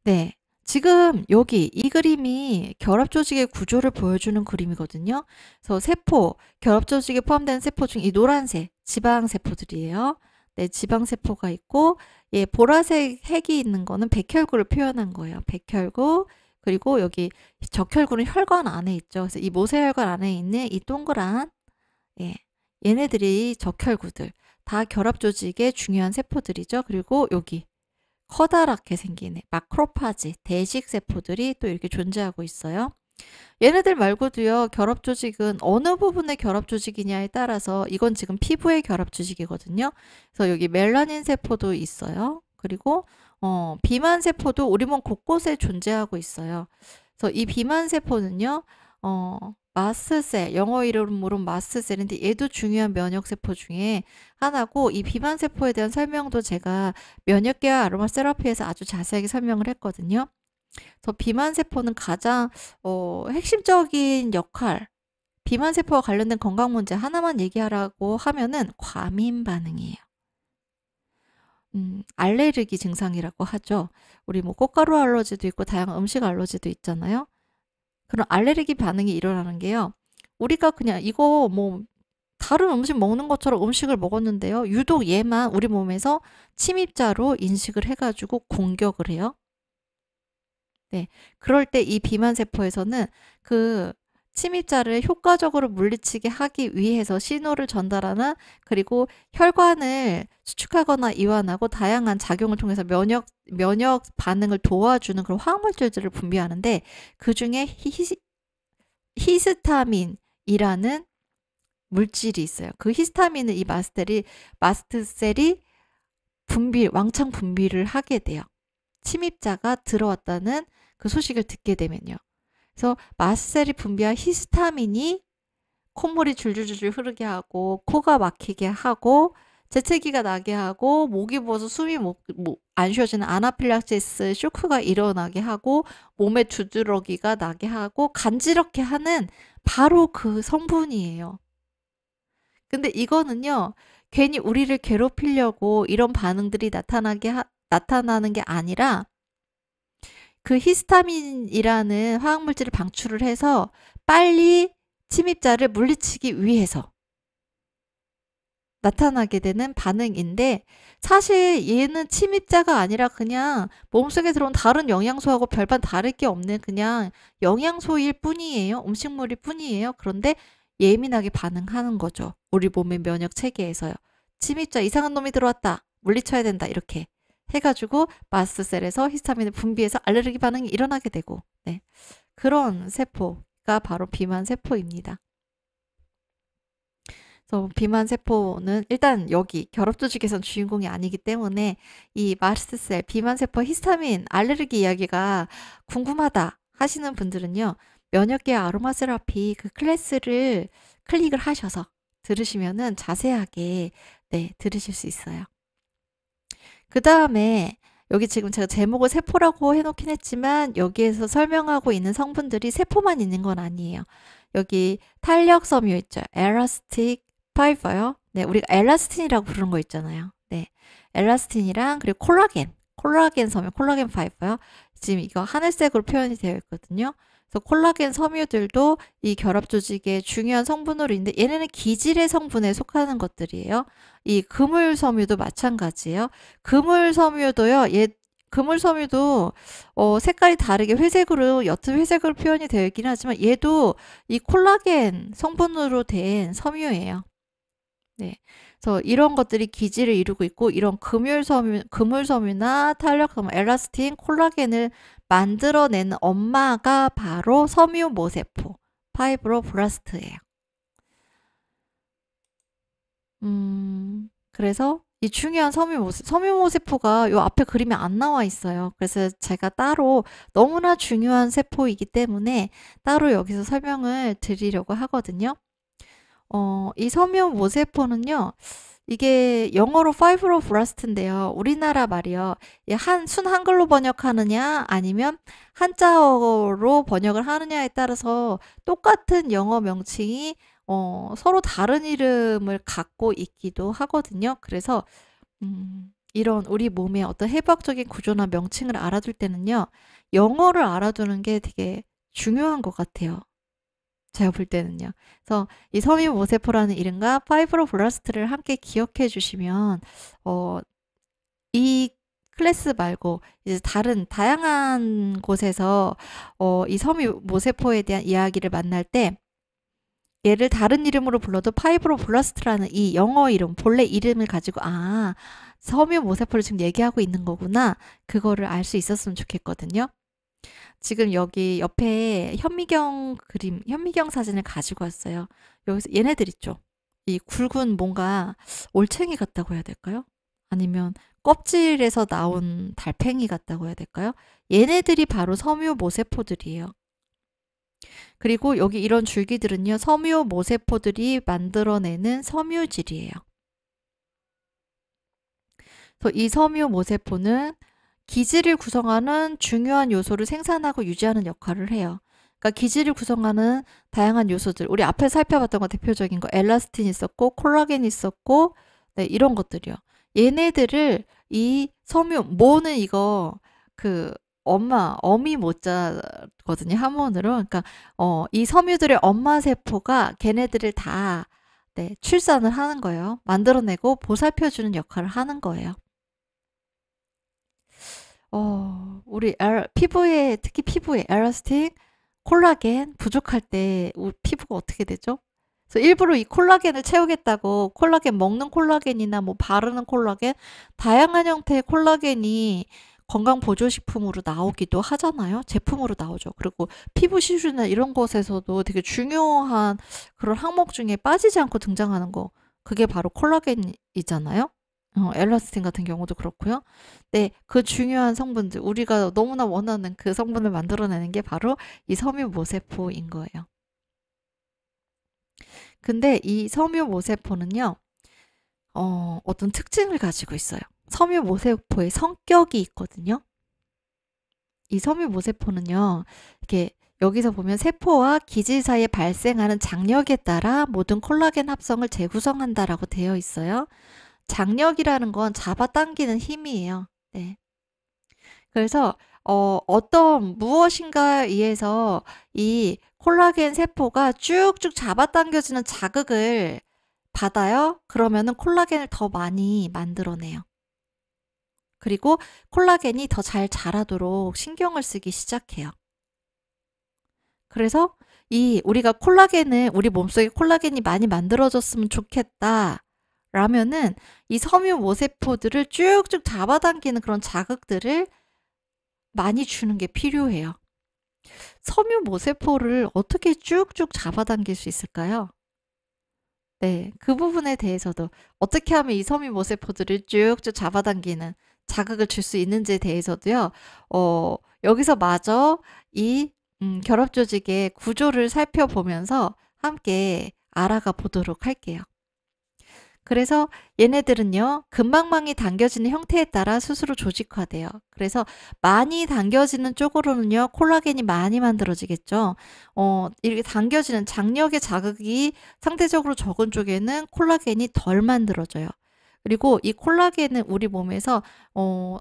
네. 지금 여기 이 그림이 결합 조직의 구조를 보여주는 그림이거든요. 그래서 세포, 결합 조직에 포함되는 세포 중 이 노란색 지방 세포들이에요. 네, 지방 세포가 있고, 예, 보라색 핵이 있는 거는 백혈구를 표현한 거예요. 백혈구. 그리고 여기 적혈구는 혈관 안에 있죠. 그래서 이 모세혈관 안에 있는 이 동그란, 예, 얘네들이 적혈구들. 다 결합 조직의 중요한 세포들이죠. 그리고 여기 커다랗게 생긴 마크로파지, 대식세포들이 또 이렇게 존재하고 있어요. 얘네들 말고도요, 결합조직은 어느 부분의 결합조직이냐에 따라서 이건 지금 피부의 결합조직이거든요. 그래서 여기 멜라닌 세포도 있어요. 그리고 비만 세포도 우리 몸 곳곳에 존재하고 있어요. 그래서 이 비만 세포는요, 마스트셀, 영어 이름으로 마스트셀인데 얘도 중요한 면역세포 중에 하나고, 이 비만 세포에 대한 설명도 제가 면역계와 아로마 세라피에서 아주 자세하게 설명을 했거든요. 그래서 비만 세포는 가장 핵심적인 역할, 비만 세포와 관련된 건강 문제 하나만 얘기하라고 하면은 과민 반응이에요. 알레르기 증상이라고 하죠. 우리 뭐 꽃가루 알러지도 있고 다양한 음식 알러지도 있잖아요. 그런 알레르기 반응이 일어나는 게요. 우리가 그냥 이거 뭐 다른 음식 먹는 것처럼 음식을 먹었는데요. 유독 얘만 우리 몸에서 침입자로 인식을 해가지고 공격을 해요. 네. 그럴 때 이 비만 세포에서는 그 침입자를 효과적으로 물리치게 하기 위해서 신호를 전달하는, 그리고 혈관을 수축하거나 이완하고 다양한 작용을 통해서 면역 반응을 도와주는 그런 화학물질들을 분비하는데, 그 중에 히스타민이라는 물질이 있어요. 그 히스타민을 이 마스트셀이 왕창 분비를 하게 돼요. 침입자가 들어왔다는 그 소식을 듣게 되면요. 그래서 마스트셀이 분비한 히스타민이 콧물이 줄줄줄 흐르게 하고, 코가 막히게 하고, 재채기가 나게 하고, 목이 부어서 숨이 안 쉬어지는 아나필락시스 쇼크가 일어나게 하고, 몸에 두드러기가 나게 하고, 간지럽게 하는 바로 그 성분이에요. 근데 이거는요, 괜히 우리를 괴롭히려고 이런 반응들이 나타나는 게 아니라, 그 히스타민이라는 화학물질을 방출을 해서 빨리 침입자를 물리치기 위해서 나타나게 되는 반응인데, 사실 얘는 침입자가 아니라 그냥 몸속에 들어온 다른 영양소하고 별반 다를 게 없는 그냥 영양소일 뿐이에요. 음식물일 뿐이에요. 그런데 예민하게 반응하는 거죠. 우리 몸의 면역 체계에서요. 침입자, 이상한 놈이 들어왔다, 물리쳐야 된다, 이렇게 해가지고 마스트셀에서 히스타민을 분비해서 알레르기 반응이 일어나게 되고, 네. 그런 세포가 바로 비만 세포입니다. 그래서 비만 세포는 일단 여기 결합조직에선 주인공이 아니기 때문에 이 마스트셀, 비만 세포, 히스타민, 알레르기 이야기가 궁금하다 하시는 분들은요, 면역계 아로마 세라피 그 클래스를 클릭을 하셔서 들으시면은 자세하게, 네, 들으실 수 있어요. 그 다음에 여기 지금 제가 제목을 세포라고 해놓긴 했지만, 여기에서 설명하고 있는 성분들이 세포만 있는 건 아니에요. 여기 탄력 섬유 있죠. 엘라스틱 파이버요. 네, 우리가 엘라스틴이라고 부르는 거 있잖아요. 네, 엘라스틴이랑 그리고 콜라겐 섬유, 콜라겐 파이버요. 지금 이거 하늘색으로 표현이 되어 있거든요. 그래서 콜라겐 섬유들도 이 결합 조직의 중요한 성분으로 있는데, 얘네는 기질의 성분에 속하는 것들이에요. 이 그물 섬유도 마찬가지예요. 그물 섬유도요. 그물 섬유도 색깔이 다르게 회색으로, 옅은 회색으로 표현이 되어 있긴 하지만 얘도 이 콜라겐 성분으로 된 섬유예요. 네. 그래서 이런 것들이 기질을 이루고 있고, 이런 그물섬유나 탄력섬유, 엘라스틴, 콜라겐을 만들어내는 엄마가 바로 섬유 모세포, 파이브로블라스트예요. 그래서 이 중요한 섬유 모세포가 요 앞에 그림에 안 나와 있어요. 그래서 제가 따로, 너무나 중요한 세포이기 때문에 따로 여기서 설명을 드리려고 하거든요. 이 섬유 모세포는요, 이게 영어로 파이브로블라스트인데요. 우리나라 말이요. 순 한글로 번역하느냐 아니면 한자어로 번역을 하느냐에 따라서 똑같은 영어 명칭이 서로 다른 이름을 갖고 있기도 하거든요. 그래서 이런 우리 몸의 어떤 해부학적인 구조나 명칭을 알아둘 때는요. 영어를 알아두는 게 되게 중요한 것 같아요. 제가 볼 때는요. 그래서 이 섬유모세포라는 이름과 파이브로블라스트를 함께 기억해 주시면 이 클래스 말고 이제 다른 다양한 곳에서 이 섬유모세포에 대한 이야기를 만날 때 얘를 다른 이름으로 불러도 파이브로블라스트라는 이 영어 이름, 본래 이름을 가지고 섬유모세포를 지금 얘기하고 있는 거구나. 그거를 알 수 있었으면 좋겠거든요. 지금 여기 옆에 현미경 사진을 가지고 왔어요. 여기서 얘네들 있죠. 이 굵은 뭔가 올챙이 같다고 해야 될까요? 아니면 껍질에서 나온 달팽이 같다고 해야 될까요? 얘네들이 바로 섬유모세포들이에요. 그리고 여기 이런 줄기들은요. 섬유모세포들이 만들어내는 섬유질이에요. 그래서 이 섬유모세포는 기질을 구성하는 중요한 요소를 생산하고 유지하는 역할을 해요. 그러니까 기질을 구성하는 다양한 요소들, 우리 앞에 살펴봤던 거 대표적인 거 엘라스틴 있었고 콜라겐 있었고 네, 이런 것들이요. 얘네들을 이 모는 이거 어미 모자거든요. 한문으로. 그러니까 이 섬유들의 엄마 세포가 걔네들을 다 네, 출산을 하는 거예요. 만들어내고 보살펴주는 역할을 하는 거예요. 우리 특히 피부에 엘라스틴, 콜라겐 부족할 때 우리 피부가 어떻게 되죠? 그래서 일부러 이 콜라겐을 채우겠다고 콜라겐 먹는 콜라겐이나 뭐 바르는 콜라겐, 다양한 형태의 콜라겐이 건강 보조식품으로 나오기도 하잖아요. 제품으로 나오죠. 그리고 피부 시술이나 이런 것에서도 되게 중요한 그런 항목 중에 빠지지 않고 등장하는 거, 그게 바로 콜라겐이잖아요. 엘라스틴 같은 경우도 그렇고요. 네, 그 중요한 성분들, 우리가 너무나 원하는 그 성분을 만들어내는 게 바로 이 섬유모세포인 거예요. 근데 이 섬유모세포는요, 어떤 특징을 가지고 있어요. 섬유모세포의 성격이 있거든요. 이 섬유모세포는요, 이렇게 여기서 보면 세포와 기질 사이에 발생하는 장력에 따라 모든 콜라겐 합성을 재구성한다라고 되어 있어요. 장력이라는 건 잡아당기는 힘이에요. 네. 그래서 어떤 무엇인가에 의해서 이 콜라겐 세포가 쭉쭉 잡아당겨지는 자극을 받아요. 그러면은 콜라겐을 더 많이 만들어내요. 그리고 콜라겐이 더 잘 자라도록 신경을 쓰기 시작해요. 그래서 우리가 우리 몸속에 콜라겐이 많이 만들어졌으면 좋겠다. 라면은 이 섬유모세포들을 쭉쭉 잡아당기는 그런 자극들을 많이 주는 게 필요해요. 섬유모세포를 어떻게 쭉쭉 잡아당길 수 있을까요? 네, 그 부분에 대해서도 어떻게 하면 이 섬유모세포들을 쭉쭉 잡아당기는 자극을 줄 수 있는지에 대해서도요. 여기서 마저 이 결합조직의 구조를 살펴보면서 함께 알아가 보도록 할게요. 그래서 얘네들은요. 근막망이 당겨지는 형태에 따라 스스로 조직화돼요. 그래서 많이 당겨지는 쪽으로는요. 콜라겐이 많이 만들어지겠죠. 이렇게 당겨지는 장력의 자극이 상대적으로 적은 쪽에는 콜라겐이 덜 만들어져요. 그리고 이 콜라겐은 우리 몸에서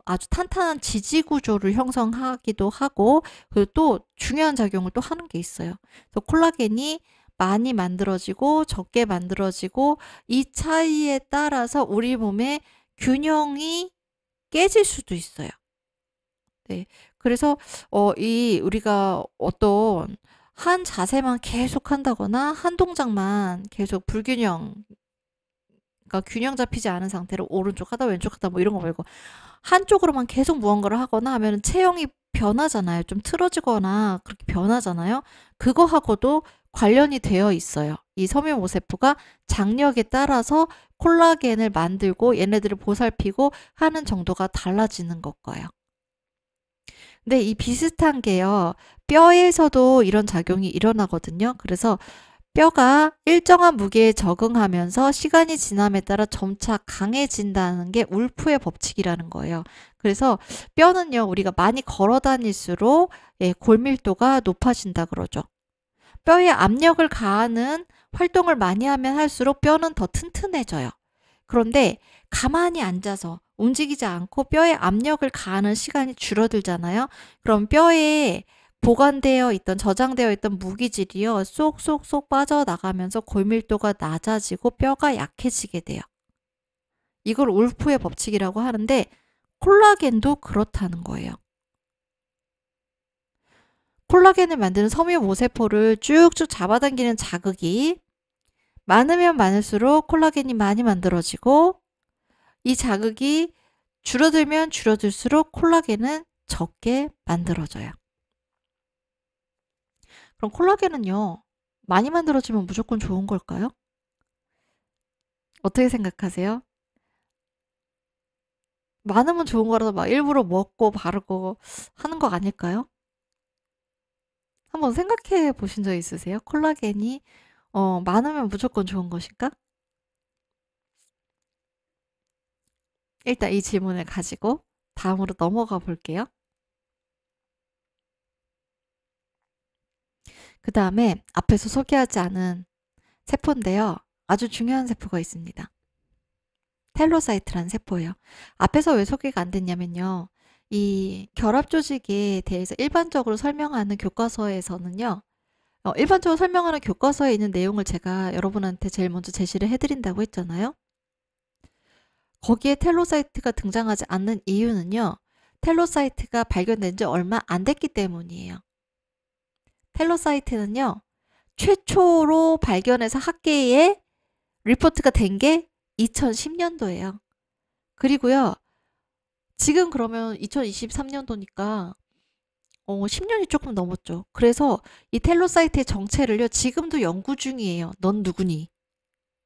아주 탄탄한 지지 구조를 형성하기도 하고, 그리고 또 중요한 작용을 또 하는 게 있어요. 그래서 콜라겐이 많이 만들어지고 적게 만들어지고 이 차이에 따라서 우리 몸의 균형이 깨질 수도 있어요. 네. 그래서 우리가 어떤 한 자세만 계속 한다거나 한 동작만 계속 그러니까 균형 잡히지 않은 상태로 오른쪽 하다 왼쪽 하다 뭐 이런 거 말고 한쪽으로만 계속 무언가를 하거나 하면 체형이 변하잖아요. 좀 틀어지거나 그렇게 변하잖아요. 그거하고도 관련이 되어 있어요. 이 섬유모세포가 장력에 따라서 콜라겐을 만들고 얘네들을 보살피고 하는 정도가 달라지는 것과요. 근데 이 비슷한 게요. 뼈에서도 이런 작용이 일어나거든요. 그래서 뼈가 일정한 무게에 적응하면서 시간이 지남에 따라 점차 강해진다는 게 울프의 법칙이라는 거예요. 그래서 뼈는요. 우리가 많이 걸어 다닐수록 골밀도가 높아진다 그러죠. 뼈에 압력을 가하는 활동을 많이 하면 할수록 뼈는 더 튼튼해져요. 그런데 가만히 앉아서 움직이지 않고 뼈에 압력을 가하는 시간이 줄어들잖아요. 그럼 뼈에 보관되어 있던 저장되어 있던 무기질이요. 쏙쏙쏙 빠져나가면서 골밀도가 낮아지고 뼈가 약해지게 돼요. 이걸 울프의 법칙이라고 하는데 콜라겐도 그렇다는 거예요. 콜라겐을 만드는 섬유 모세포를 쭉쭉 잡아당기는 자극이 많으면 많을수록 콜라겐이 많이 만들어지고 이 자극이 줄어들면 줄어들수록 콜라겐은 적게 만들어져요. 그럼 콜라겐은요, 많이 만들어지면 무조건 좋은 걸까요? 어떻게 생각하세요? 많으면 좋은 거라서 막 일부러 먹고 바르고 하는 거 아닐까요? 한번 생각해 보신 적 있으세요? 콜라겐이 많으면 무조건 좋은 것인가? 일단 이 질문을 가지고 다음으로 넘어가 볼게요. 그 다음에 앞에서 소개하지 않은 세포인데요. 아주 중요한 세포가 있습니다. 텔로사이트라는 세포예요. 앞에서 왜 소개가 안 됐냐면요. 이 결합 조직에 대해서 일반적으로 설명하는 교과서에서는요. 일반적으로 설명하는 교과서에 있는 내용을 제가 여러분한테 제일 먼저 제시를 해드린다고 했잖아요. 거기에 텔로사이트가 등장하지 않는 이유는요. 텔로사이트가 발견된 지 얼마 안 됐기 때문이에요. 텔로사이트는요. 최초로 발견해서 학계에 리포트가 된 게 2010년도예요. 그리고요. 지금 그러면 2023년도니까 10년이 조금 넘었죠. 그래서 이 텔로사이트의 정체를요. 지금도 연구 중이에요. 넌 누구니?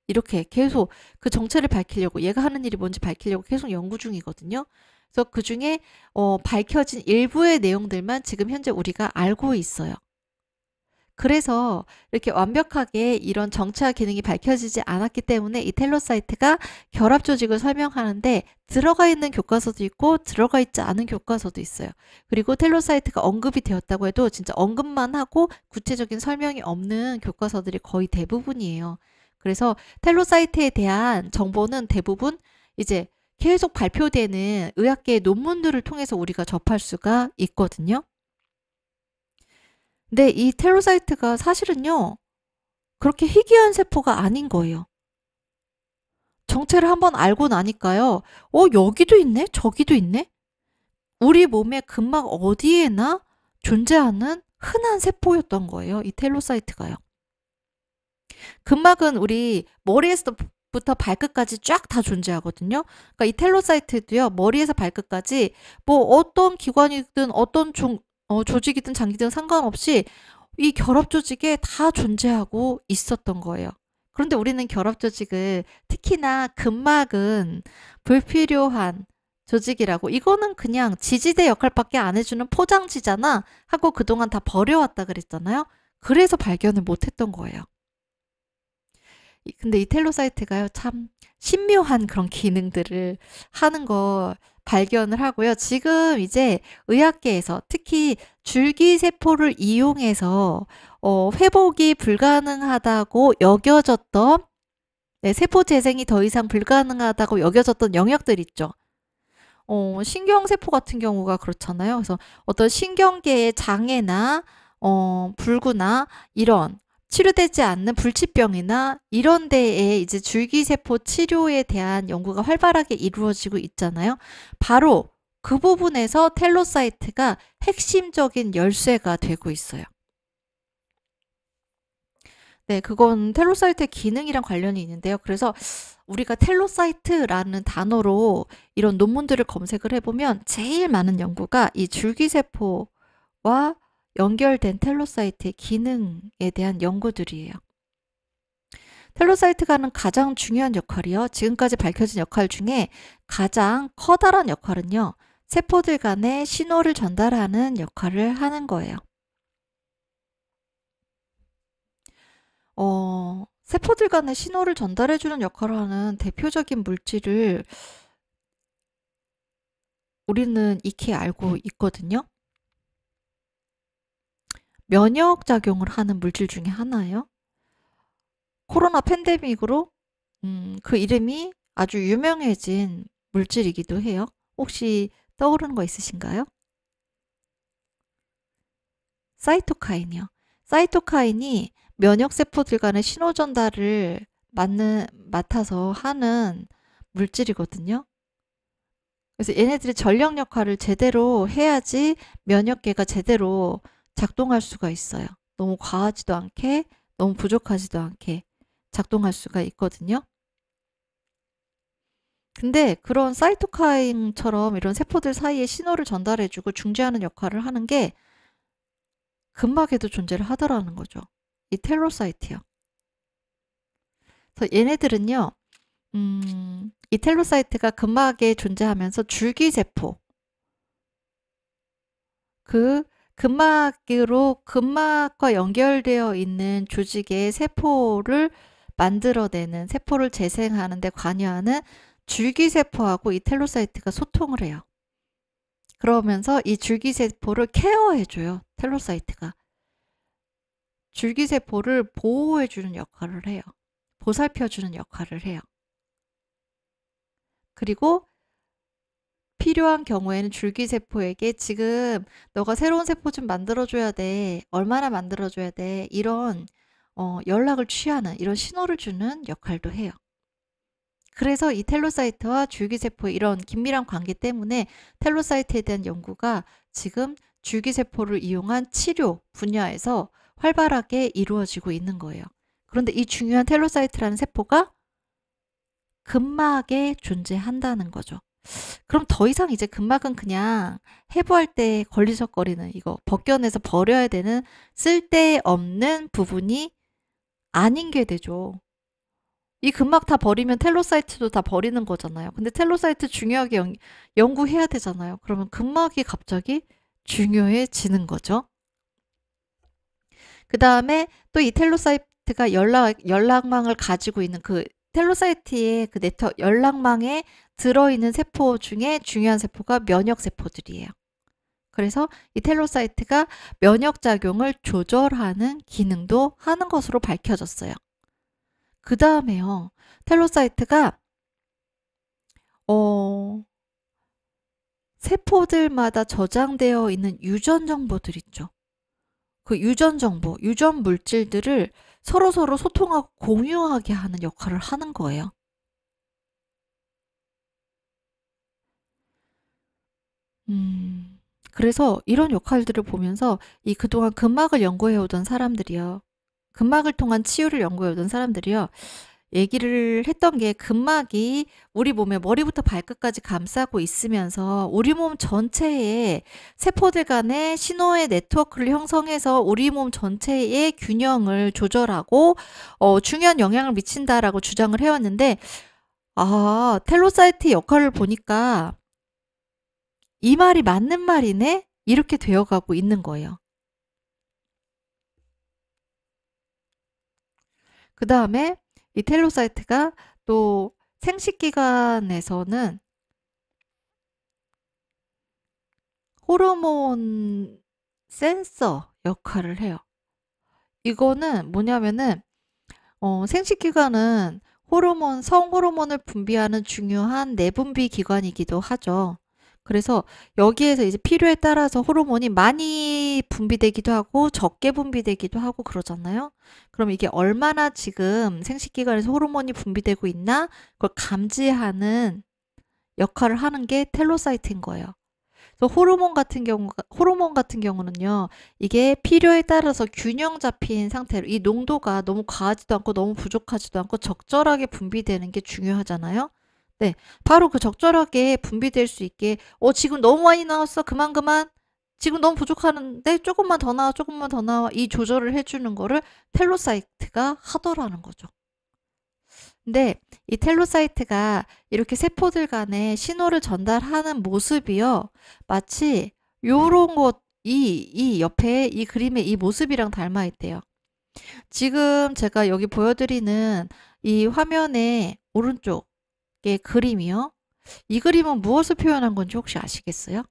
이렇게 계속 그 정체를 밝히려고 얘가 하는 일이 뭔지 밝히려고 계속 연구 중이거든요. 그래서 그 중에 밝혀진 일부의 내용들만 지금 현재 우리가 알고 있어요. 그래서 이렇게 완벽하게 이런 정체와 기능이 밝혀지지 않았기 때문에 이 텔로사이트가 결합 조직을 설명하는데 들어가 있는 교과서도 있고 들어가 있지 않은 교과서도 있어요. 그리고 텔로사이트가 언급이 되었다고 해도 진짜 언급만 하고 구체적인 설명이 없는 교과서들이 거의 대부분이에요. 그래서 텔로사이트에 대한 정보는 대부분 이제 계속 발표되는 의학계의 논문들을 통해서 우리가 접할 수가 있거든요. 근데 이 텔로사이트가 사실은요. 그렇게 희귀한 세포가 아닌 거예요. 정체를 한번 알고 나니까요. 여기도 있네? 저기도 있네? 우리 몸의 근막 어디에나 존재하는 흔한 세포였던 거예요. 이 텔로사이트가요. 근막은 우리 머리에서부터 발끝까지 쫙 다 존재하거든요. 그러니까 이 텔로사이트도요. 머리에서 발끝까지 뭐 어떤 기관이든 어떤 조직이든 장기든 상관없이 이 결합 조직에 다 존재하고 있었던 거예요. 그런데 우리는 결합 조직을 특히나 근막은 불필요한 조직이라고 이거는 그냥 지지대 역할밖에 안 해주는 포장지잖아 하고 그동안 다 버려왔다 그랬잖아요. 그래서 발견을 못했던 거예요. 근데 이 텔로사이트가요 참 신묘한 그런 기능들을 하는 거 발견을 하고요. 지금 이제 의학계에서 특히 줄기세포를 이용해서 회복이 불가능하다고 여겨졌던 세포 재생이 더 이상 불가능하다고 여겨졌던 영역들 있죠. 신경세포 같은 경우가 그렇잖아요. 그래서 어떤 신경계의 장애나 불구나 이런 치료되지 않는 불치병이나 이런 데에 이제 줄기세포 치료에 대한 연구가 활발하게 이루어지고 있잖아요. 바로 그 부분에서 텔로사이트가 핵심적인 열쇠가 되고 있어요. 네, 그건 텔로사이트의 기능이랑 관련이 있는데요. 그래서 우리가 텔로사이트라는 단어로 이런 논문들을 검색을 해보면 제일 많은 연구가 이 줄기세포와 연결된 텔로사이트의 기능에 대한 연구들이에요. 텔로사이트가 하는 가장 중요한 역할이요. 지금까지 밝혀진 역할 중에 가장 커다란 역할은요. 세포들 간에 신호를 전달하는 역할을 하는 거예요. 세포들 간에 신호를 전달해주는 역할을 하는 대표적인 물질을 우리는 익히 알고 있거든요. 면역작용을 하는 물질 중에 하나예요. 코로나 팬데믹으로 그 이름이 아주 유명해진 물질이기도 해요. 혹시 떠오르는 거 있으신가요? 사이토카인이요. 사이토카인이 면역세포들 간의 신호 전달을 맡아서 하는 물질이거든요. 그래서 얘네들이 전력 역할을 제대로 해야지 면역계가 제대로 작동할 수가 있어요. 너무 과하지도 않게, 너무 부족하지도 않게 작동할 수가 있거든요. 근데 그런 사이토카인처럼 이런 세포들 사이에 신호를 전달해주고 중재하는 역할을 하는 게 근막에도 존재를 하더라는 거죠. 이 텔로사이트요. 그래서 얘네들은요, 이 텔로사이트가 근막에 존재하면서 줄기세포, 그 근막과 연결되어 있는 조직의 세포를 만들어내는, 세포를 재생하는 데 관여하는 줄기세포하고 이 텔로사이트가 소통을 해요. 그러면서 이 줄기세포를 케어해줘요. 텔로사이트가. 줄기세포를 보호해주는 역할을 해요. 보살펴주는 역할을 해요. 그리고 필요한 경우에는 줄기세포에게 지금 너가 새로운 세포 좀 만들어줘야 돼. 얼마나 만들어줘야 돼. 이런 연락을 취하는, 이런 신호를 주는 역할도 해요. 그래서 이 텔로사이트와 줄기세포의 이런 긴밀한 관계 때문에 텔로사이트에 대한 연구가 지금 줄기세포를 이용한 치료 분야에서 활발하게 이루어지고 있는 거예요. 그런데 이 중요한 텔로사이트라는 세포가 근막에 존재한다는 거죠. 그럼 더 이상 이제 근막은 그냥 해부할 때 걸리적거리는, 이거 벗겨내서 버려야 되는 쓸데없는 부분이 아닌 게 되죠. 이 근막 다 버리면 텔로사이트도 다 버리는 거잖아요. 근데 텔로사이트 중요하게 연구해야 되잖아요. 그러면 근막이 갑자기 중요해지는 거죠. 그 다음에 또 이 텔로사이트가 연락망을 가지고 있는 그 텔로사이트의 그 네트워크 연락망에 들어있는 세포 중에 중요한 세포가 면역세포들이에요. 그래서 이 텔로사이트가 면역작용을 조절하는 기능도 하는 것으로 밝혀졌어요. 그 다음에요. 텔로사이트가 세포들마다 저장되어 있는 유전 정보들 있죠. 그 유전 정보, 유전 물질들을 서로서로 소통하고 공유하게 하는 역할을 하는 거예요. 그래서 이런 역할들을 보면서 이 그동안 근막을 연구해오던 사람들이요. 근막을 통한 치유를 연구해오던 사람들이요. 얘기를 했던 게 근막이 우리 몸의 머리부터 발끝까지 감싸고 있으면서 우리 몸 전체에 세포들 간의 신호의 네트워크를 형성해서 우리 몸 전체의 균형을 조절하고 중요한 영향을 미친다라고 주장을 해왔는데 텔로사이트 역할을 보니까 이 말이 맞는 말이네? 이렇게 되어가고 있는 거예요. 그 다음에 이 텔로사이트가 또 생식기관에서는 호르몬 센서 역할을 해요. 이거는 뭐냐면은 생식기관은 성호르몬을 분비하는 중요한 내분비 기관이기도 하죠. 그래서 여기에서 이제 필요에 따라서 호르몬이 많이 분비되기도 하고 적게 분비되기도 하고 그러잖아요. 그럼 이게 얼마나 지금 생식기관에서 호르몬이 분비되고 있나 그걸 감지하는 역할을 하는 게 텔로사이트인 거예요. 그래서 호르몬 같은 경우는요, 이게 필요에 따라서 균형 잡힌 상태로 이 농도가 너무 과하지도 않고 너무 부족하지도 않고 적절하게 분비되는 게 중요하잖아요. 네, 바로 그 적절하게 분비될 수 있게 지금 너무 많이 나왔어. 그만. 지금 너무 부족하는데 조금만 더 나와. 이 조절을 해주는 거를 텔로사이트가 하더라는 거죠. 근데 이 텔로사이트가 이렇게 세포들 간에 신호를 전달하는 모습이요. 마치 요런 이 옆에 이 그림의 이 모습이랑 닮아 있대요. 지금 제가 여기 보여드리는 이 화면의 오른쪽의 그림이요. 이 그림은 무엇을 표현한 건지 혹시 아시겠어요?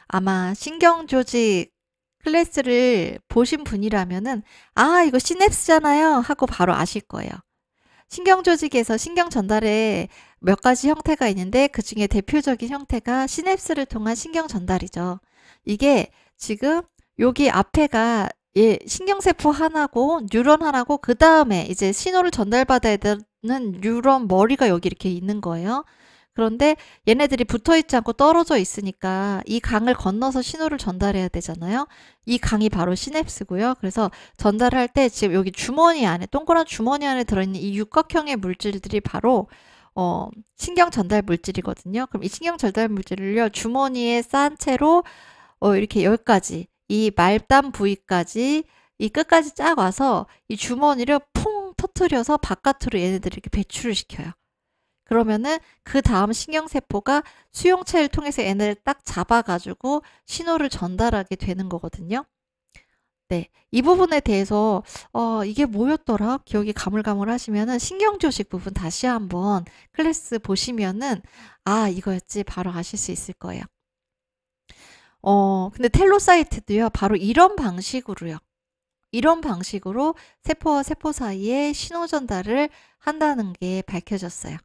아마 신경조직 클래스를 보신 분이라면은 이거 시냅스잖아요 하고 바로 아실 거예요. 신경조직에서 신경 전달에 몇 가지 형태가 있는데 그중에 대표적인 형태가 시냅스를 통한 신경 전달이죠. 이게 지금 여기 앞에가 신경세포 하나고 뉴런 하나고 그 다음에 이제 신호를 전달받아야 되는 뉴런 머리가 여기 이렇게 있는 거예요. 그런데 얘네들이 붙어 있지 않고 떨어져 있으니까 이 강을 건너서 신호를 전달해야 되잖아요. 이 강이 바로 시냅스고요. 그래서 전달할 때 지금 여기 주머니 안에, 동그란 주머니 안에 들어있는 이 육각형의 물질들이 바로 신경 전달 물질이거든요. 그럼 이 신경 전달 물질을요, 주머니에 싼 채로 이렇게 여기까지, 이 말단 부위까지, 이 끝까지 쫙 와서 이 주머니를 퐁 터트려서 바깥으로 얘네들이 이렇게 배출을 시켜요. 그러면은 그 다음 신경세포가 수용체를 통해서 얘네를 딱 잡아가지고 신호를 전달하게 되는 거거든요. 네, 이 부분에 대해서 이게 뭐였더라? 기억이 가물가물하시면은 신경조직 부분 다시 한번 클래스 보시면은 이거였지 바로 아실 수 있을 거예요. 근데 텔로사이트도요, 바로 이런 방식으로요. 이런 방식으로 세포와 세포 사이에 신호 전달을 한다는 게 밝혀졌어요.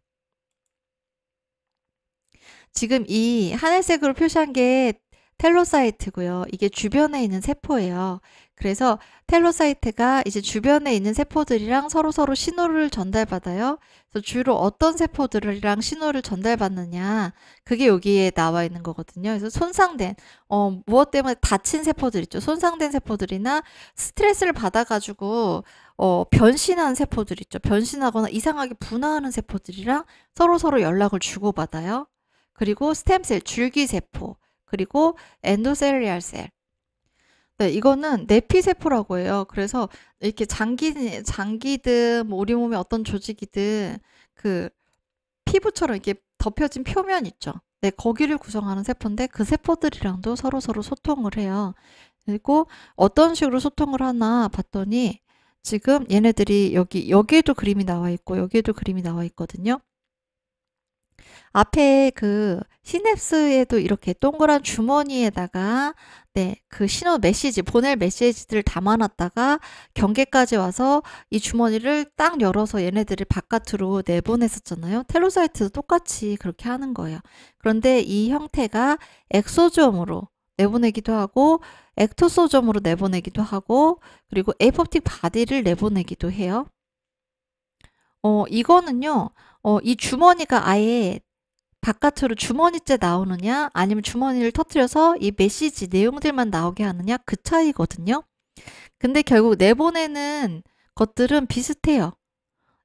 지금 이 하늘색으로 표시한 게 텔로사이트고요. 이게 주변에 있는 세포예요. 그래서 텔로사이트가 이제 주변에 있는 세포들이랑 서로서로 신호를 전달받아요. 그래서 주로 어떤 세포들이랑 신호를 전달받느냐, 그게 여기에 나와 있는 거거든요. 그래서 손상된, 무엇 때문에 다친 세포들 있죠. 손상된 세포들이나 스트레스를 받아가지고 변신한 세포들 있죠. 변신하거나 이상하게 분화하는 세포들이랑 서로서로 연락을 주고받아요. 그리고 스템셀, 줄기세포, 그리고 엔도셀리알 셀. 네, 이거는 내피세포라고 해요. 그래서 이렇게 장기든 뭐 우리 몸의 어떤 조직이든 그 피부처럼 이렇게 덮여진 표면 있죠. 네, 거기를 구성하는 세포인데 그 세포들이랑도 서로서로 소통을 해요. 그리고 어떤 식으로 소통을 하나 봤더니 지금 얘네들이 여기에도 그림이 나와 있고 여기에도 그림이 나와 있거든요. 앞에 그 시냅스에도 이렇게 동그란 주머니에다가 그 신호 메시지, 보낼 메시지들을 담아놨다가 경계까지 와서 이 주머니를 딱 열어서 얘네들을 바깥으로 내보냈었잖아요. 텔로사이트도 똑같이 그렇게 하는 거예요. 그런데 이 형태가 엑소점으로 내보내기도 하고 엑토소점으로 내보내기도 하고 그리고 에이포틱 바디를 내보내기도 해요. 이거는요, 이 주머니가 아예 바깥으로 주머니째 나오느냐 아니면 주머니를 터뜨려서 이 메시지 내용들만 나오게 하느냐 그 차이거든요. 근데 결국 내보내는 것들은 비슷해요.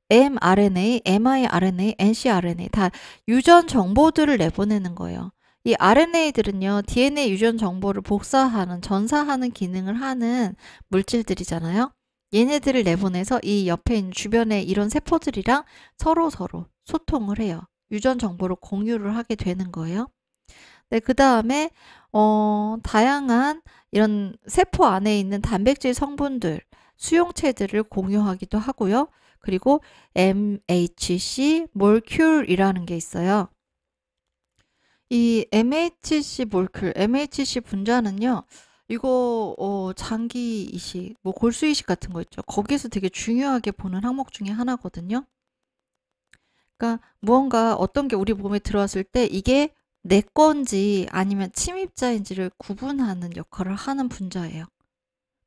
mRNA, miRNA, ncRNA 다 유전 정보들을 내보내는 거예요. 이 RNA들은요, DNA 유전 정보를 복사하는, 전사하는 기능을 하는 물질들이잖아요. 얘네들을 내보내서 이 옆에 있는 주변에 이런 세포들이랑 서로서로 소통을 해요. 유전 정보를 공유를 하게 되는 거예요. 네, 그 다음에 다양한 이런 세포 안에 있는 단백질 성분들, 수용체들을 공유하기도 하고요. 그리고 MHC 몰큘이라는 게 있어요. 이 MHC 몰큘, MHC 분자는요, 이거 장기 이식, 뭐 골수 이식 같은 거 있죠. 거기에서 되게 중요하게 보는 항목 중에 하나거든요. 그러니까 무언가 어떤 게 우리 몸에 들어왔을 때 이게 내 건지 아니면 침입자인지를 구분하는 역할을 하는 분자예요.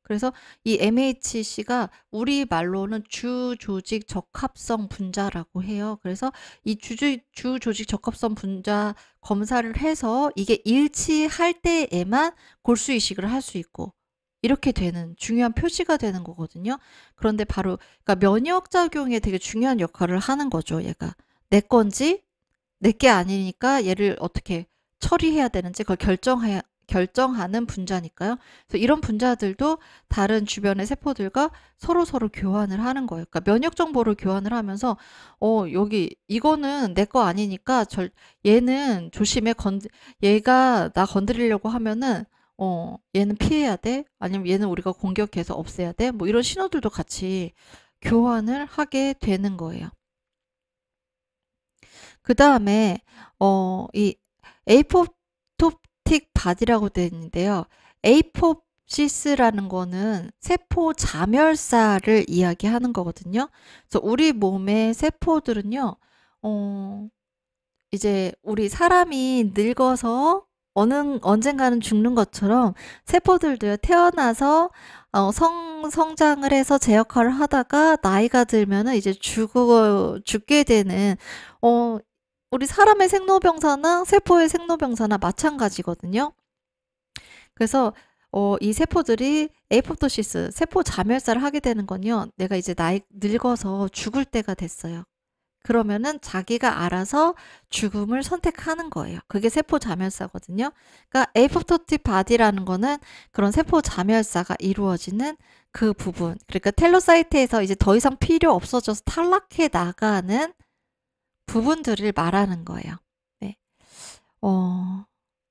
그래서 이 MHC가 우리 말로는 주조직 적합성 분자라고 해요. 그래서 이 주조직 적합성 분자 검사를 해서 이게 일치할 때에만 골수 이식을 할 수 있고 이렇게 되는 중요한 표시가 되는 거거든요. 그런데 바로 그러니까 면역 작용에 되게 중요한 역할을 하는 거죠. 얘가 내 건지 내 게 아니니까 얘를 어떻게 처리해야 되는지 그걸 결정하는 분자니까요. 그래서 이런 분자들도 다른 주변의 세포들과 서로서로 교환을 하는 거예요. 그러니까 면역 정보를 교환을 하면서 여기 이거는 내 거 아니니까 얘는 조심해, 얘가 나 건드리려고 하면은 얘는 피해야 돼. 아니면 얘는 우리가 공격해서 없애야 돼. 뭐 이런 신호들도 같이 교환을 하게 되는 거예요. 그 다음에 이 에이포토틱 바디라고 되어 있는데요. 에이포시스라는 거는 세포 자멸사를 이야기하는 거거든요. 그래서 우리 몸의 세포들은요, 이제 우리 사람이 늙어서 언젠가는 죽는 것처럼 세포들도요, 태어나서 성장을 해서 제 역할을 하다가 나이가 들면은 이제 죽게 되는, 어, 우리 사람의 생로병사나 세포의 생로병사나 마찬가지거든요. 그래서 이 세포들이 에이포토시스, 세포 자멸사를 하게 되는 건요, 내가 이제 늙어서 죽을 때가 됐어요. 그러면은 자기가 알아서 죽음을 선택하는 거예요. 그게 세포 자멸사거든요. 그러니까 에이포토틱 바디라는 거는 그런 세포 자멸사가 이루어지는 그 부분. 그러니까 텔로사이트에서 이제 더 이상 필요 없어져서 탈락해 나가는 부분들을 말하는 거예요. 네.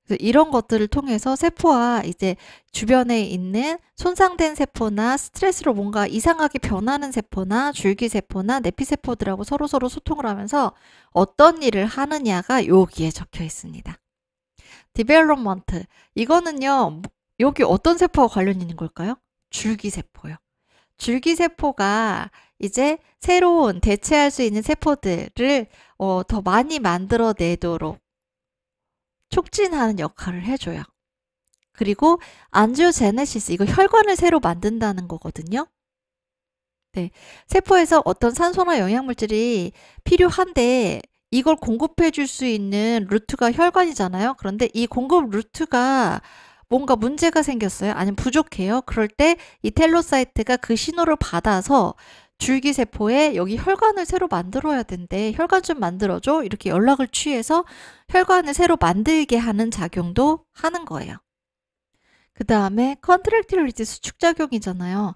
그래서 이런 것들을 통해서 세포와 이제 주변에 있는 손상된 세포나 스트레스로 뭔가 이상하게 변하는 세포나 줄기세포나 내피세포들하고 서로서로 소통을 하면서 어떤 일을 하느냐가 여기에 적혀 있습니다. 디벨롭먼트. 이거는요, 여기 어떤 세포와 관련 있는 걸까요? 줄기세포요. 줄기세포가 이제 새로운 대체할 수 있는 세포들을 더 많이 만들어내도록 촉진하는 역할을 해줘요. 그리고 안지오제네시스, 이거 혈관을 새로 만든다는 거거든요. 네, 세포에서 어떤 산소나 영양물질이 필요한데 이걸 공급해 줄 수 있는 루트가 혈관이잖아요. 그런데 이 공급 루트가 뭔가 문제가 생겼어요. 아니면 부족해요. 그럴 때 이 텔로사이트가 그 신호를 받아서 줄기세포에 여기 혈관을 새로 만들어야 된대. 혈관 좀 만들어줘. 이렇게 연락을 취해서 혈관을 새로 만들게 하는 작용도 하는 거예요. 그 다음에 컨트랙틸리티 수축작용이잖아요.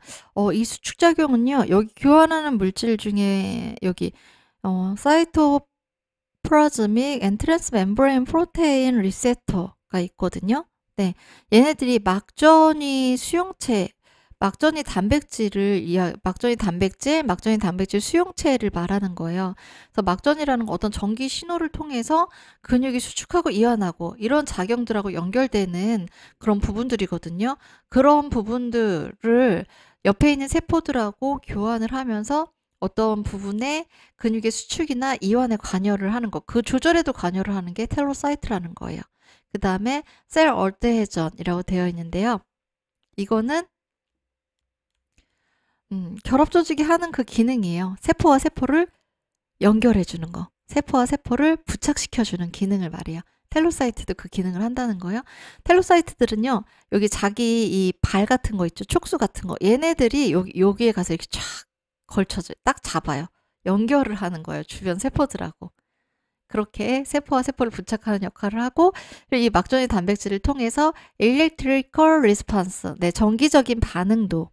이 수축작용은요, 여기 교환하는 물질 중에 여기 사이토플라즈믹 엔트랜스 멤브레인 프로테인 리셉터가 있거든요. 네, 얘네들이 막전이 단백질 수용체를 말하는 거예요. 그래서 막전이라는 건 어떤 전기 신호를 통해서 근육이 수축하고 이완하고 이런 작용들하고 연결되는 그런 부분들이거든요. 그런 부분들을 옆에 있는 세포들하고 교환을 하면서 어떤 부분에 근육의 수축이나 이완에 관여를 하는 거, 그 조절에도 관여를 하는 게 텔로사이트라는 거예요. 그 다음에 셀 얼트해전이라고 되어 있는데요. 이거는 결합 조직이 하는 그 기능이에요. 세포와 세포를 연결해주는 거. 세포와 세포를 부착시켜주는 기능을 말해요. 텔로사이트도 그 기능을 한다는 거예요. 텔로사이트들은요, 여기 자기 이 발 같은 거 있죠? 촉수 같은 거. 얘네들이 여기에 가서 이렇게 쫙 걸쳐줘요. 딱 잡아요. 연결을 하는 거예요. 주변 세포들하고. 그렇게 세포와 세포를 부착하는 역할을 하고, 이 막전의 단백질을 통해서 electrical response, 네, 정기적인 반응도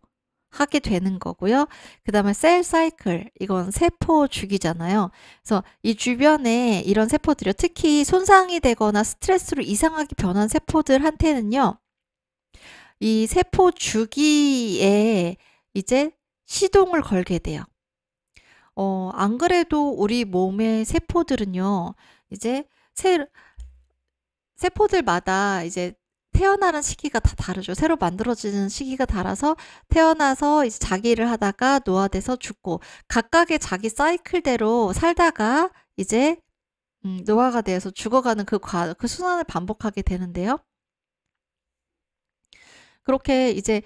하게 되는 거고요. 그 다음에 셀 사이클, 이건 세포 주기잖아요. 그래서 이 주변에 이런 세포들이요, 특히 손상이 되거나 스트레스로 이상하게 변한 세포들한테는요, 이 세포 주기에 이제 시동을 걸게 돼요. 안 그래도 우리 몸의 세포들은요, 이제 세포들마다 이제 태어나는 시기가 다 다르죠. 새로 만들어지는 시기가 달라서 태어나서 이제 자기 일을 하다가 노화돼서 죽고, 각각의 자기 사이클대로 살다가 이제 노화가 되어서 죽어가는 그 순환을 반복하게 되는데요. 그렇게 이제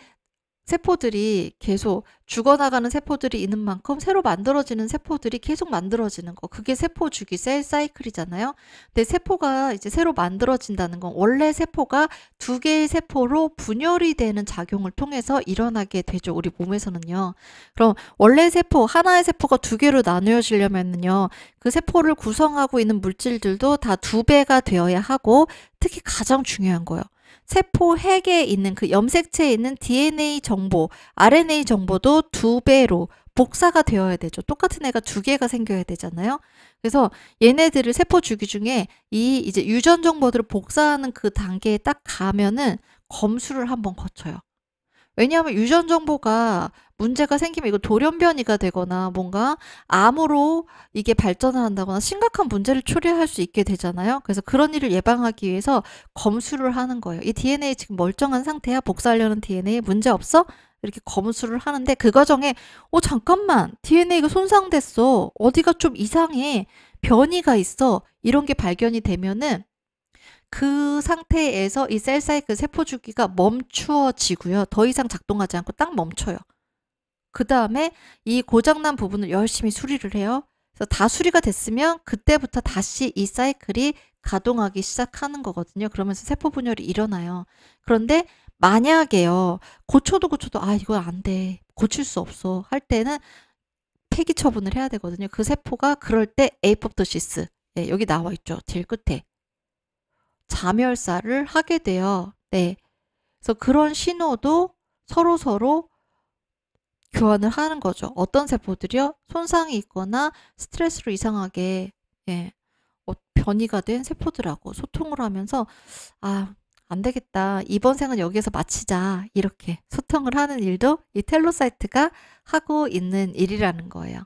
세포들이 계속 죽어나가는 세포들이 있는 만큼 새로 만들어지는 세포들이 계속 만들어지는 거. 그게 세포 주기, 셀 사이클이잖아요. 근데 세포가 이제 새로 만들어진다는 건 원래 세포가 두 개의 세포로 분열이 되는 작용을 통해서 일어나게 되죠. 우리 몸에서는요. 그럼 원래 세포, 하나의 세포가 두 개로 나누어지려면요, 그 세포를 구성하고 있는 물질들도 다 2배가 되어야 하고, 특히 가장 중요한 거예요. 세포 핵에 있는 그 염색체에 있는 DNA 정보, RNA 정보도 2배로 복사가 되어야 되죠. 똑같은 애가 2개가 생겨야 되잖아요. 그래서 얘네들을 세포 주기 중에 이 이제 유전 정보들을 복사하는 그 단계에 딱 가면은 검수를 한번 거쳐요. 왜냐하면 유전 정보가 문제가 생기면 이거 돌연변이가 되거나 뭔가 암으로 이게 발전을 한다거나 심각한 문제를 초래할 수 있게 되잖아요. 그래서 그런 일을 예방하기 위해서 검수를 하는 거예요. 이 DNA 지금 멀쩡한 상태야? 복사하려는 DNA 문제 없어? 이렇게 검수를 하는데, 그 과정에 잠깐만, DNA가 손상됐어. 어디가 좀 이상해. 변이가 있어. 이런 게 발견이 되면은 그 상태에서 이 셀 사이클 세포 주기가 멈추어지고요. 더 이상 작동하지 않고 딱 멈춰요. 그 다음에 이 고장난 부분을 열심히 수리를 해요. 그래서 다 수리가 됐으면 그때부터 다시 이 사이클이 가동하기 시작하는 거거든요. 그러면서 세포 분열이 일어나요. 그런데 만약에요, 고쳐도 아 이거 안 돼, 고칠 수 없어 할 때는 폐기 처분을 해야 되거든요. 그 세포가 그럴 때 에이포프토시스, 네, 여기 나와 있죠. 제일 끝에 자멸사를 하게 돼요. 네, 그래서 그런 신호도 서로 교환을 하는 거죠. 어떤 세포들이요? 손상이 있거나 스트레스로 이상하게, 예, 변이가 된 세포들하고 소통을 하면서, 아, 안 되겠다, 이번 생은 여기에서 마치자, 이렇게 소통을 하는 일도 이 텔로사이트가 하고 있는 일이라는 거예요.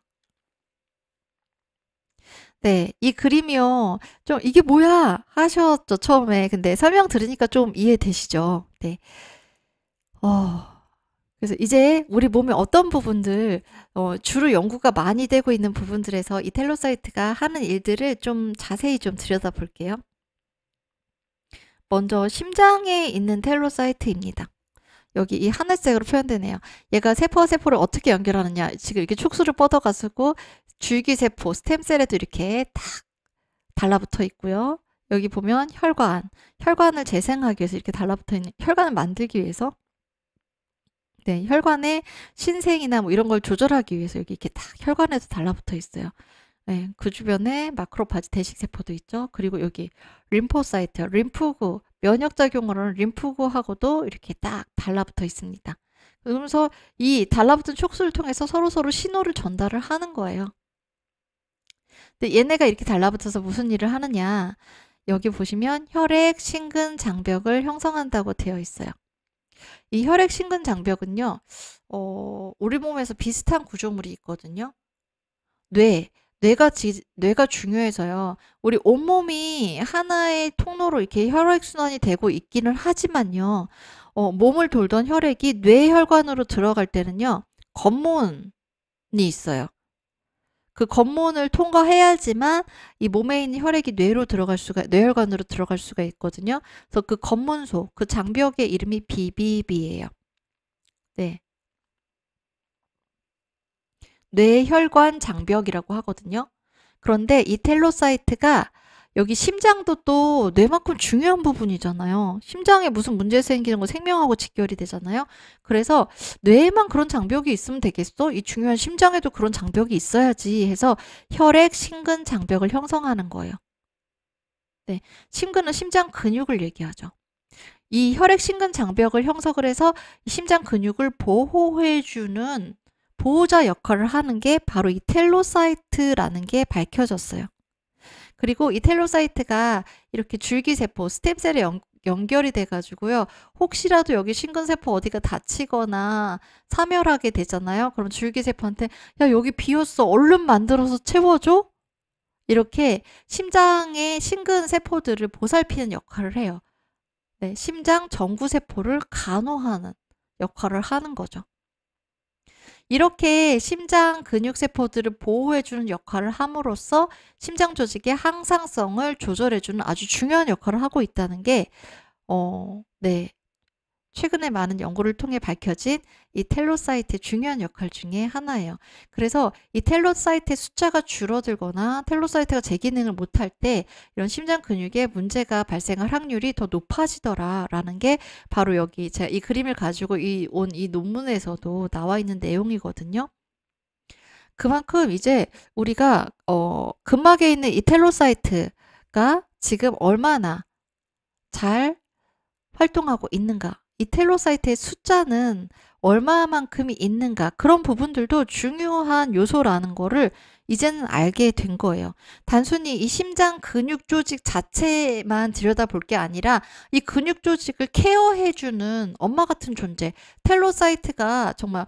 네, 이 그림이요, 좀 이게 뭐야 하셨죠, 처음에. 근데 설명 들으니까 좀 이해되시죠? 네. 그래서 이제 우리 몸의 어떤 부분들, 주로 연구가 많이 되고 있는 부분들에서 이 텔로사이트가 하는 일들을 좀 자세히 좀 들여다볼게요. 먼저 심장에 있는 텔로사이트입니다. 여기 이 하늘색으로 표현되네요. 얘가 세포와 세포를 어떻게 연결하느냐. 지금 이렇게 촉수를 뻗어가지고 줄기세포, 스템셀에도 이렇게 딱 달라붙어 있고요. 여기 보면 혈관을 재생하기 위해서 이렇게 달라붙어 있는, 혈관을 만들기 위해서, 네, 혈관의 신생이나 뭐 이런 걸 조절하기 위해서 여기 이렇게 딱 혈관에도 달라붙어 있어요. 네, 그 주변에 마크로파지 대식세포도 있죠. 그리고 여기 림포사이트, 림프구, 면역작용으로 하는 림프구하고도 이렇게 딱 달라붙어 있습니다. 그러면서 이 달라붙은 촉수를 통해서 서로 신호를 전달을 하는 거예요. 근데 얘네가 이렇게 달라붙어서 무슨 일을 하느냐. 여기 보시면 혈액 신근 장벽을 형성한다고 되어 있어요. 이 혈액 신근 장벽은요, 우리 몸에서 비슷한 구조물이 있거든요. 뇌가 중요해서요. 우리 온몸이 하나의 통로로 이렇게 혈액순환이 되고 있기는 하지만요, 몸을 돌던 혈액이 뇌혈관으로 들어갈 때는요, 관문이 있어요. 그 관문을 통과해야지만 이 몸에 있는 혈액이 뇌혈관으로 들어갈 수가 있거든요. 그래서 그 관문소, 그 장벽의 이름이 BBB예요. 네. 뇌혈관 장벽이라고 하거든요. 그런데 이 텔로사이트가, 여기 심장도 또 뇌만큼 중요한 부분이잖아요. 심장에 무슨 문제 생기는 거 생명하고 직결이 되잖아요. 그래서 뇌에만 그런 장벽이 있으면 되겠어? 이 중요한 심장에도 그런 장벽이 있어야지 해서 혈액 심근 장벽을 형성하는 거예요. 네, 심근은 심장 근육을 얘기하죠. 이 혈액 심근 장벽을 형성을 해서 심장 근육을 보호해주는 보호자 역할을 하는 게 바로 이 텔로사이트라는 게 밝혀졌어요. 그리고 이 텔로사이트가 이렇게 줄기세포, 스템셀에 연결이 돼가지고요, 혹시라도 여기 심근세포 어디가 다치거나 사멸하게 되잖아요. 그럼 줄기세포한테, 야, 여기 비었어, 얼른 만들어서 채워줘? 이렇게 심장의 심근세포들을 보살피는 역할을 해요. 네, 심장 정구세포를 간호하는 역할을 하는 거죠. 이렇게 심장 근육세포들을 보호해주는 역할을 함으로써 심장 조직의 항상성을 조절해주는 아주 중요한 역할을 하고 있다는 게, 네, 최근에 많은 연구를 통해 밝혀진 이 텔로사이트의 중요한 역할 중에 하나예요. 그래서 이 텔로사이트의 숫자가 줄어들거나 텔로사이트가 제 기능을 못할 때 이런 심장 근육에 문제가 발생할 확률이 더 높아지더라라는 게 바로 여기 제가 이 그림을 가지고 온 이 논문에서도 나와 있는 내용이거든요. 그만큼 이제 우리가 근막에 있는 이 텔로사이트가 지금 얼마나 잘 활동하고 있는가, 이 텔로사이트의 숫자는 얼마만큼이 있는가, 그런 부분들도 중요한 요소라는 거를 이제는 알게 된 거예요. 단순히 이 심장 근육 조직 자체만 들여다볼 게 아니라 이 근육 조직을 케어해주는 엄마 같은 존재, 텔로사이트가 정말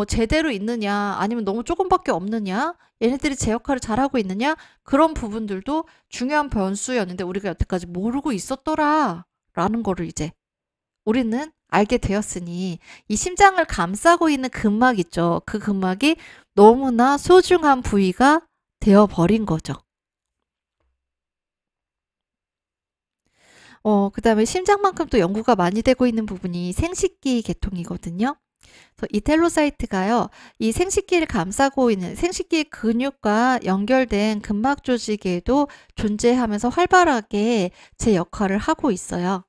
제대로 있느냐, 아니면 너무 조금밖에 없느냐, 얘네들이 제 역할을 잘하고 있느냐, 그런 부분들도 중요한 변수였는데 우리가 여태까지 모르고 있었더라 라는 거를 이제 우리는 알게 되었으니, 이 심장을 감싸고 있는 근막 있죠. 그 근막이 너무나 소중한 부위가 되어버린 거죠. 그다음에 심장만큼 또 연구가 많이 되고 있는 부분이 생식기 계통이거든요. 그래서 이 텔로사이트가요, 이 생식기를 감싸고 있는 생식기 근육과 연결된 근막 조직에도 존재하면서 활발하게 제 역할을 하고 있어요.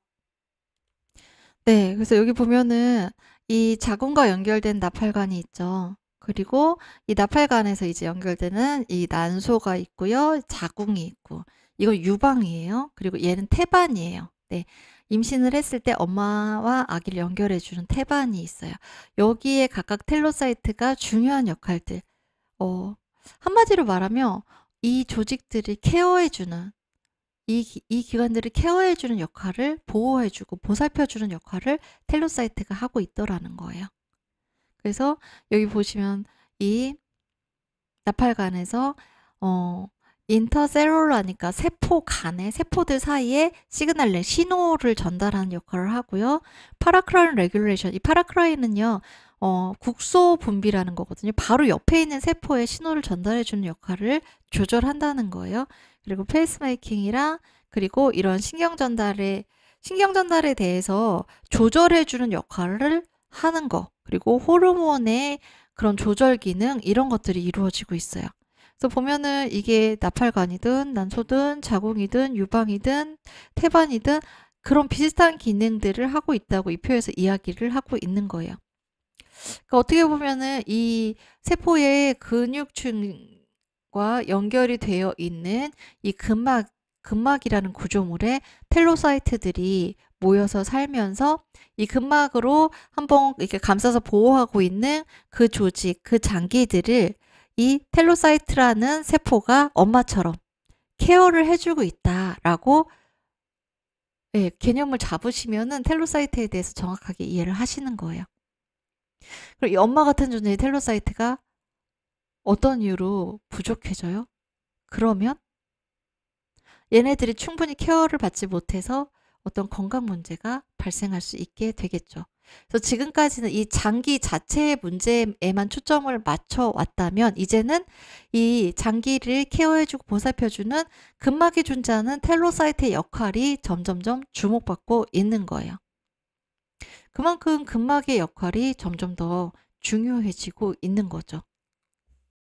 네. 그래서 여기 보면은 이 자궁과 연결된 나팔관이 있죠. 그리고 이 나팔관에서 이제 연결되는 이 난소가 있고요. 자궁이 있고. 이건 유방이에요. 그리고 얘는 태반이에요. 네. 임신을 했을 때 엄마와 아기를 연결해 주는 태반이 있어요. 여기에 각각 텔로사이트가 중요한 역할들. 어 한마디로 말하면 이 조직들을 케어해 주는, 이 기관들을 케어해 주는 역할을, 보호해 주고 보살펴 주는 역할을 텔로사이트가 하고 있더라는 거예요. 그래서 여기 보시면 이 나팔관에서 어 인터셀룰러니까 세포 간에, 세포들 사이에 시그널, 신호를 전달하는 역할을 하고요. 파라크라인 레귤레이션, 이 파라크라인은요 국소 분비라는 거거든요. 바로 옆에 있는 세포에 신호를 전달해 주는 역할을 조절한다는 거예요. 그리고 페이스메이킹이랑, 그리고 이런 신경 전달에 대해서 조절해 주는 역할을 하는 거, 그리고 호르몬의 그런 조절 기능, 이런 것들이 이루어지고 있어요. 그래서 보면은 이게 나팔관이든 난소든 자궁이든 유방이든 태반이든 그런 비슷한 기능들을 하고 있다고 이 표에서 이야기를 하고 있는 거예요. 그러니까 어떻게 보면은 이 세포의 근육층과 연결이 되어 있는 이 근막이라는 구조물에 텔로사이트들이 모여서 살면서 이 근막으로 한번 이렇게 감싸서 보호하고 있는 그 조직, 그 장기들을 이 텔로사이트라는 세포가 엄마처럼 케어를 해주고 있다라고, 예, 개념을 잡으시면은 텔로사이트에 대해서 정확하게 이해를 하시는 거예요. 그리고 이 엄마 같은 존재의 텔로사이트가 어떤 이유로 부족해져요? 그러면 얘네들이 충분히 케어를 받지 못해서 어떤 건강 문제가 발생할 수 있게 되겠죠. 그래서 지금까지는 이 장기 자체의 문제에만 초점을 맞춰 왔다면, 이제는 이 장기를 케어해주고 보살펴주는 근막에 존재하는 텔로사이트의 역할이 점점점 주목받고 있는 거예요. 그만큼 근막의 역할이 점점 더 중요해지고 있는 거죠.